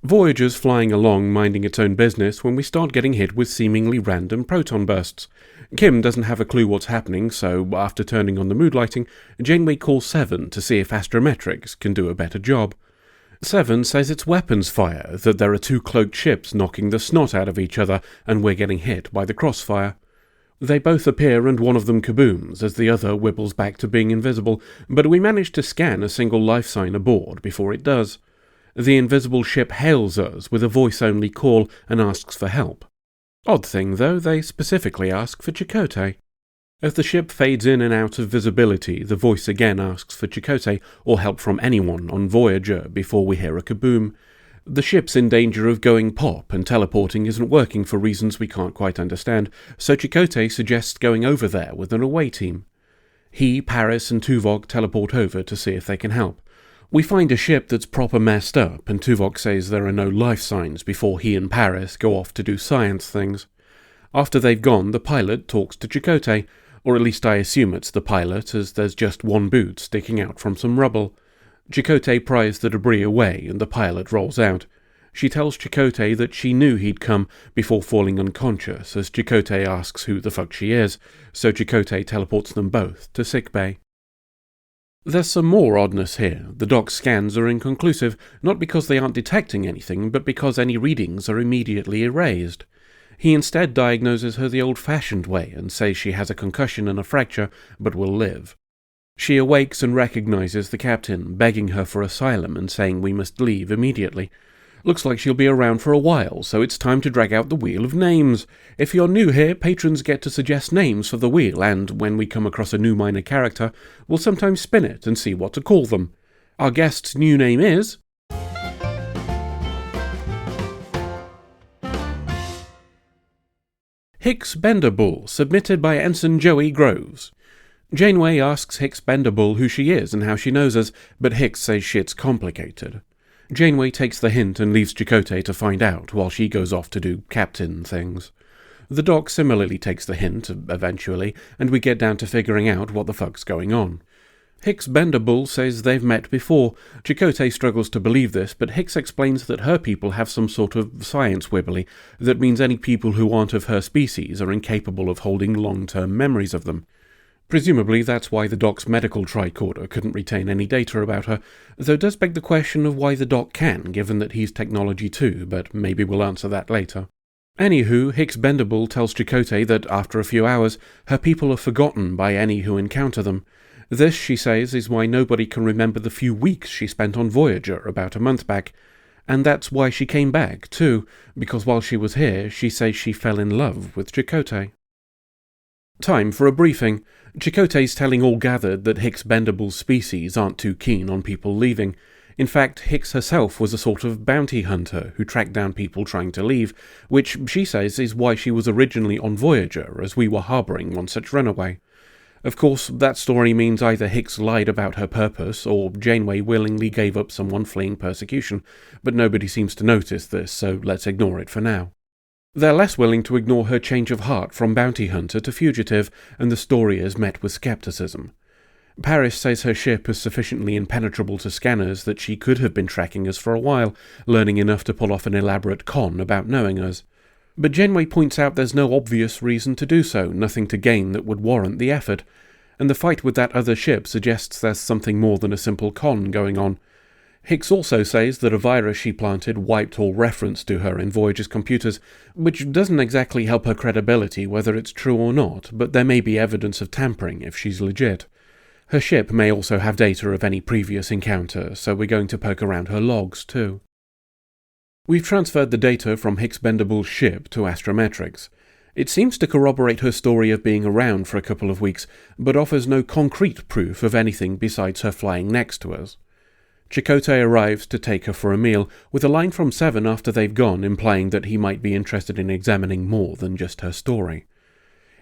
Voyager's flying along minding its own business when we start getting hit with seemingly random proton bursts. Kim doesn't have a clue what's happening, so after turning on the mood lighting, Janeway calls Seven to see if astrometrics can do a better job. Seven says it's weapons fire, that there are two cloaked ships knocking the snot out of each other and we're getting hit by the crossfire. They both appear and one of them kabooms as the other wibbles back to being invisible, but we manage to scan a single life sign aboard before it does. The invisible ship hails us with a voice-only call and asks for help. Odd thing, though, they specifically ask for Chakotay. As the ship fades in and out of visibility, the voice again asks for Chakotay or help from anyone on Voyager before we hear a kaboom. The ship's in danger of going pop and teleporting isn't working for reasons we can't quite understand, so Chakotay suggests going over there with an away team. He, Paris and Tuvok teleport over to see if they can help. We find a ship that's proper messed up, and Tuvok says there are no life signs before he and Paris go off to do science things. After they've gone, the pilot talks to Chakotay, or at least I assume it's the pilot, as there's just one boot sticking out from some rubble. Chakotay pries the debris away, and the pilot rolls out. She tells Chakotay that she knew he'd come before falling unconscious, as Chakotay asks who the fuck she is, so Chakotay teleports them both to sickbay. There's some more oddness here. The doc's scans are inconclusive, not because they aren't detecting anything, but because any readings are immediately erased. He instead diagnoses her the old-fashioned way and says she has a concussion and a fracture, but will live. She awakes and recognizes the captain, begging her for asylum and saying we must leave immediately. Looks like she'll be around for a while, so it's time to drag out the Wheel of Names. If you're new here, patrons get to suggest names for the wheel, and when we come across a new minor character, we'll sometimes spin it and see what to call them. Our guest's new name is... Hicks Benderbull, submitted by Ensign Joey Groves. Janeway asks Hicks Benderbull who she is and how she knows us, but Hicks says shit's complicated. Janeway takes the hint and leaves Chakotay to find out while she goes off to do captain things. The doc similarly takes the hint, eventually, and we get down to figuring out what the fuck's going on. Hicks Benderbull says they've met before. Chakotay struggles to believe this, but Hicks explains that her people have some sort of science wibbly that means any people who aren't of her species are incapable of holding long-term memories of them. Presumably that's why the doc's medical tricorder couldn't retain any data about her, though it does beg the question of why the doc can, given that he's technology too, but maybe we'll answer that later. Anywho, Hicks Benderbull tells Chakotay that after a few hours, her people are forgotten by any who encounter them. This, she says, is why nobody can remember the few weeks she spent on Voyager about a month back, and that's why she came back, too, because while she was here, she says she fell in love with Chakotay. Time for a briefing. Chakotay's telling all gathered that Hicks Benderbull's species aren't too keen on people leaving. In fact, Hicks herself was a sort of bounty hunter who tracked down people trying to leave, which she says is why she was originally on Voyager, as we were harbouring one such runaway. Of course, that story means either Hicks lied about her purpose, or Janeway willingly gave up someone fleeing persecution, but nobody seems to notice this, so let's ignore it for now. They're less willing to ignore her change of heart from bounty hunter to fugitive, and the story is met with skepticism. Paris says her ship is sufficiently impenetrable to scanners that she could have been tracking us for a while, learning enough to pull off an elaborate con about knowing us. But Janeway points out there's no obvious reason to do so, nothing to gain that would warrant the effort, and the fight with that other ship suggests there's something more than a simple con going on. Hicks also says that a virus she planted wiped all reference to her in Voyager's computers, which doesn't exactly help her credibility whether it's true or not, but there may be evidence of tampering if she's legit. Her ship may also have data of any previous encounter, so we're going to poke around her logs too. We've transferred the data from Hicks Benderbull's ship to Astrometrics. It seems to corroborate her story of being around for a couple of weeks, but offers no concrete proof of anything besides her flying next to us. Chakotay arrives to take her for a meal, with a line from Seven after they've gone implying that he might be interested in examining more than just her story.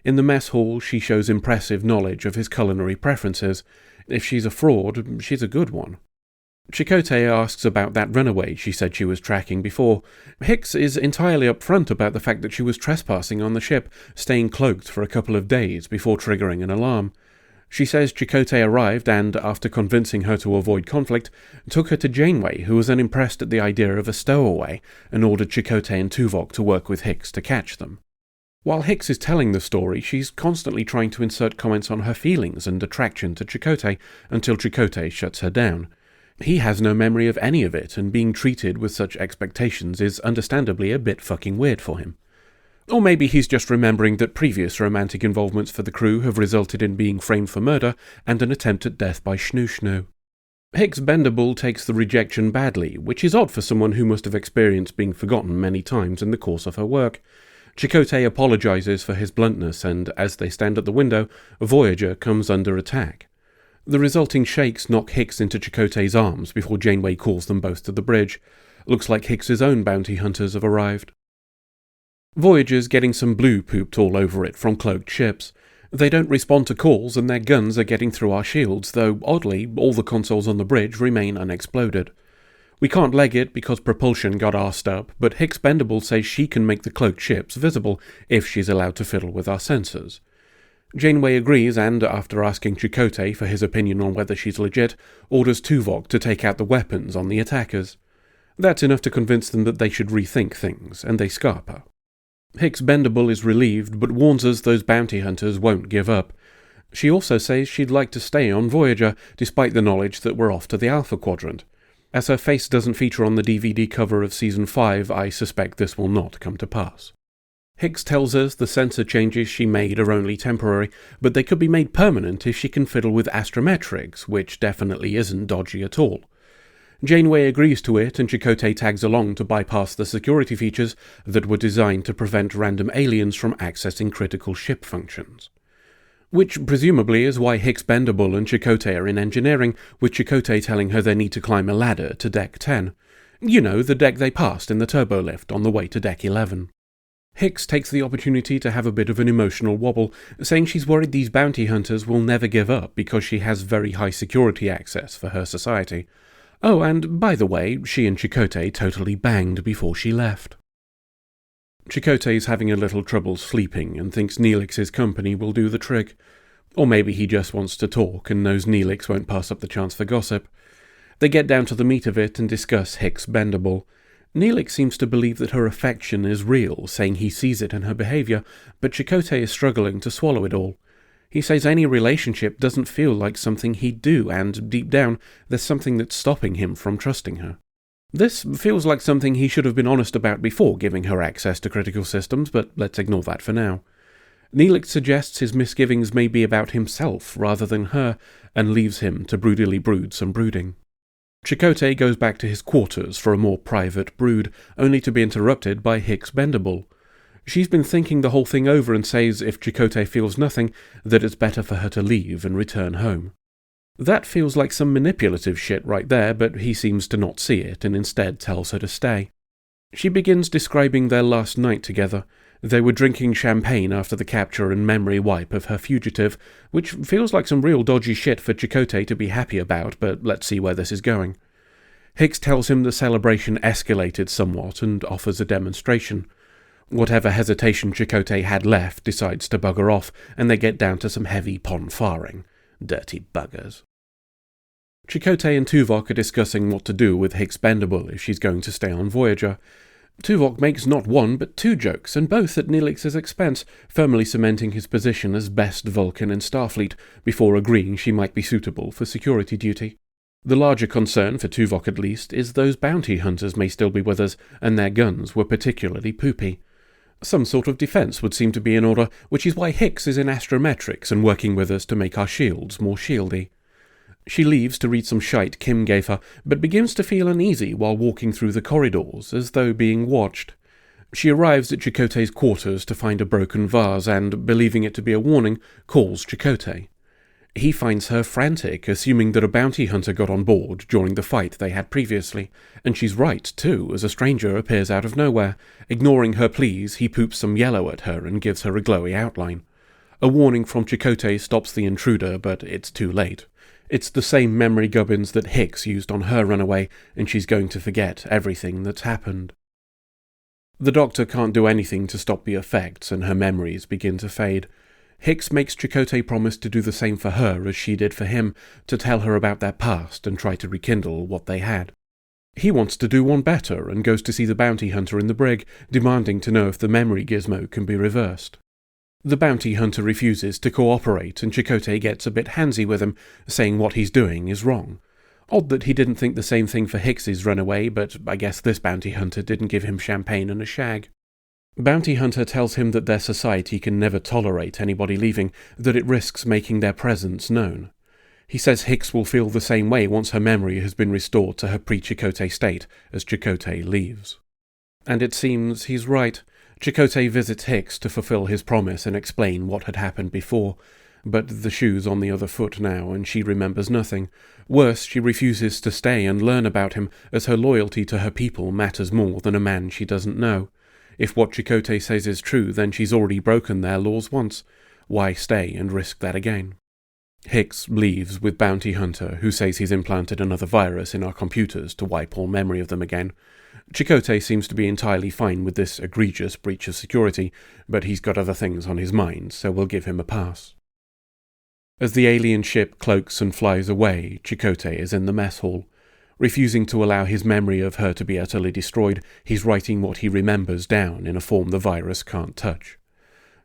In the mess hall, she shows impressive knowledge of his culinary preferences. If she's a fraud, she's a good one. Chakotay asks about that runaway she said she was tracking before. Hicks is entirely upfront about the fact that she was trespassing on the ship, staying cloaked for a couple of days before triggering an alarm. She says Chakotay arrived and, after convincing her to avoid conflict, took her to Janeway, who was unimpressed at the idea of a stowaway, and ordered Chakotay and Tuvok to work with Hicks to catch them. While Hicks is telling the story, she's constantly trying to insert comments on her feelings and attraction to Chakotay until Chakotay shuts her down. He has no memory of any of it, and being treated with such expectations is understandably a bit fucking weird for him. Or maybe he's just remembering that previous romantic involvements for the crew have resulted in being framed for murder and an attempt at death by Schnoo. Hicks Bendable takes the rejection badly, which is odd for someone who must have experienced being forgotten many times in the course of her work. Chakotay apologizes for his bluntness, and as they stand at the window, Voyager comes under attack. The resulting shakes knock Hicks into Chakotay's arms before Janeway calls them both to the bridge. Looks like Hicks's own bounty hunters have arrived. Voyager's getting some blue pooped all over it from cloaked ships. They don't respond to calls and their guns are getting through our shields, though oddly all the consoles on the bridge remain unexploded. We can't leg it because propulsion got arsed up, but Hicks Bendable says she can make the cloaked ships visible if she's allowed to fiddle with our sensors. Janeway agrees and, after asking Chakotay for his opinion on whether she's legit, orders Tuvok to take out the weapons on the attackers. That's enough to convince them that they should rethink things, and they scarp her. Hicks Bendable is relieved, but warns us those bounty hunters won't give up. She also says she'd like to stay on Voyager, despite the knowledge that we're off to the Alpha Quadrant. As her face doesn't feature on the DVD cover of Season 5, I suspect this will not come to pass. Hicks tells us the sensor changes she made are only temporary, but they could be made permanent if she can fiddle with astrometrics, which definitely isn't dodgy at all. Janeway agrees to it, and Chakotay tags along to bypass the security features that were designed to prevent random aliens from accessing critical ship functions. Which presumably is why Hicks Bendable and Chakotay are in engineering, with Chakotay telling her they need to climb a ladder to Deck 10. You know, the deck they passed in the turbolift on the way to Deck 11. Hicks takes the opportunity to have a bit of an emotional wobble, saying she's worried these bounty hunters will never give up because she has very high security access for her society. Oh, and by the way, she and Chakotay totally banged before she left. Chakotay's having a little trouble sleeping and thinks Neelix's company will do the trick. Or maybe he just wants to talk and knows Neelix won't pass up the chance for gossip. They get down to the meat of it and discuss Hicks Bendable. Neelix seems to believe that her affection is real, saying he sees it in her behaviour, but Chakotay is struggling to swallow it all. He says any relationship doesn't feel like something he'd do, and deep down, there's something that's stopping him from trusting her. This feels like something he should have been honest about before giving her access to critical systems, but let's ignore that for now. Neelix suggests his misgivings may be about himself rather than her, and leaves him to broodily brood some brooding. Chakotay goes back to his quarters for a more private brood, only to be interrupted by Hicks Bendable. She's been thinking the whole thing over and says if Chakotay feels nothing, that it's better for her to leave and return home. That feels like some manipulative shit right there, but he seems to not see it and instead tells her to stay. She begins describing their last night together. They were drinking champagne after the capture and memory wipe of her fugitive, which feels like some real dodgy shit for Chakotay to be happy about, but let's see where this is going. Hicks tells him the celebration escalated somewhat and offers a demonstration. Whatever hesitation Chakotay had left decides to bugger off, and they get down to some heavy pon-farring. Dirty buggers. Chakotay and Tuvok are discussing what to do with Hicks Bendable if she's going to stay on Voyager. Tuvok makes not one but two jokes, and both at Neelix's expense, firmly cementing his position as best Vulcan in Starfleet, before agreeing she might be suitable for security duty. The larger concern, for Tuvok at least, is those bounty hunters may still be with us, and their guns were particularly poopy. Some sort of defence would seem to be in order, which is why Hicks is in astrometrics and working with us to make our shields more shieldy. She leaves to read some shite Kim gave her, but begins to feel uneasy while walking through the corridors, as though being watched. She arrives at Chakotay's quarters to find a broken vase and, believing it to be a warning, calls Chakotay. He finds her frantic, assuming that a bounty hunter got on board during the fight they had previously, and she's right, too, as a stranger appears out of nowhere. Ignoring her pleas, he poops some yellow at her and gives her a glowy outline. A warning from Chakotay stops the intruder, but it's too late. It's the same memory gubbins that Hicks used on her runaway, and she's going to forget everything that's happened. The doctor can't do anything to stop the effects, and her memories begin to fade. Hicks makes Chakotay promise to do the same for her as she did for him, to tell her about their past and try to rekindle what they had. He wants to do one better and goes to see the bounty hunter in the brig, demanding to know if the memory gizmo can be reversed. The bounty hunter refuses to cooperate, and Chakotay gets a bit handsy with him, saying what he's doing is wrong. Odd that he didn't think the same thing for Hicks's runaway, but I guess this bounty hunter didn't give him champagne and a shag. Bounty hunter tells him that their society can never tolerate anybody leaving, that it risks making their presence known. He says Hicks will feel the same way once her memory has been restored to her pre-Chakotay state as Chakotay leaves. And it seems he's right. Chakotay visits Hicks to fulfill his promise and explain what had happened before, but the shoe's on the other foot now, and she remembers nothing. Worse, she refuses to stay and learn about him, as her loyalty to her people matters more than a man she doesn't know. If what Chakotay says is true, then she's already broken their laws once. Why stay and risk that again? Hicks leaves with Bounty Hunter, who says he's implanted another virus in our computers to wipe all memory of them again. Chakotay seems to be entirely fine with this egregious breach of security, but he's got other things on his mind, so we'll give him a pass. As the alien ship cloaks and flies away, Chakotay is in the mess hall. Refusing to allow his memory of her to be utterly destroyed, he's writing what he remembers down in a form the virus can't touch.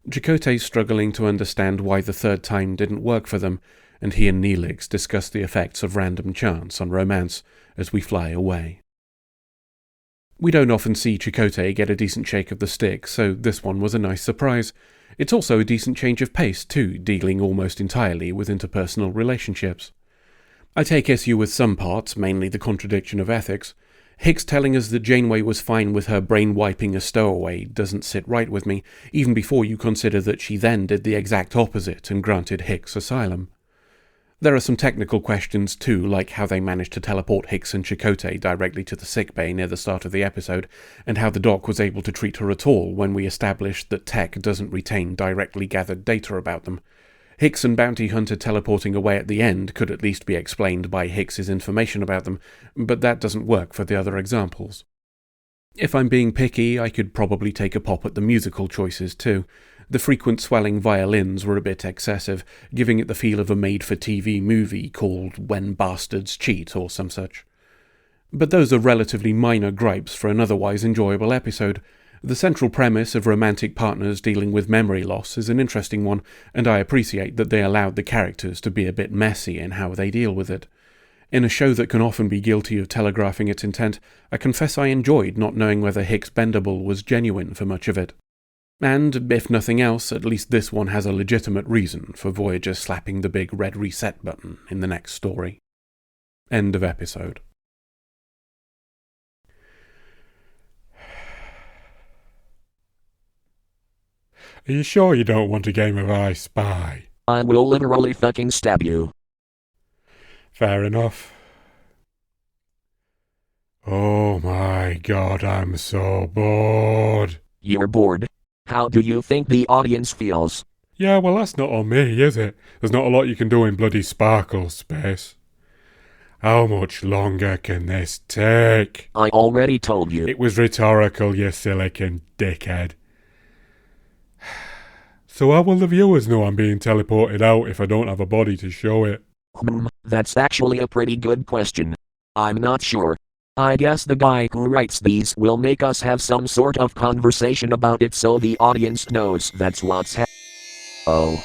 Chakotay's struggling to understand why the third time didn't work for them, and he and Neelix discuss the effects of random chance on romance as we fly away. We don't often see Chakotay get a decent shake of the stick, so this one was a nice surprise. It's also a decent change of pace too, dealing almost entirely with interpersonal relationships. I take issue with some parts, mainly the contradiction of ethics. Hicks telling us that Janeway was fine with her brain-wiping a stowaway doesn't sit right with me, even before you consider that she then did the exact opposite and granted Hicks asylum. There are some technical questions too, like how they managed to teleport Hicks and Chakotay directly to the sickbay near the start of the episode, and how the doc was able to treat her at all when we established that tech doesn't retain directly gathered data about them. Hicks and Bounty Hunter teleporting away at the end could at least be explained by Hicks's information about them, but that doesn't work for the other examples. If I'm being picky, I could probably take a pop at the musical choices too. The frequent swelling violins were a bit excessive, giving it the feel of a made-for-TV movie called When Bastards Cheat or some such. But those are relatively minor gripes for an otherwise enjoyable episode. The central premise of romantic partners dealing with memory loss is an interesting one, and I appreciate that they allowed the characters to be a bit messy in how they deal with it. In a show that can often be guilty of telegraphing its intent, I confess I enjoyed not knowing whether Hicks Bendable was genuine for much of it. And, if nothing else, at least this one has a legitimate reason for Voyager slapping the big red reset button in the next story. End of episode. Are you sure you don't want a game of I Spy? I will literally fucking stab you. Fair enough. Oh my god, I'm so bored. You're bored? How do you think the audience feels? Yeah, well that's not on me, is it? There's not a lot you can do in bloody Sparkle space. How much longer can this take? I already told you. It was rhetorical, you silicon dickhead. So how will the viewers know I'm being teleported out if I don't have a body to show it? That's actually a pretty good question. I'm not sure. I guess the guy who writes these will make us have some sort of conversation about it so the audience knows that's what's Oh.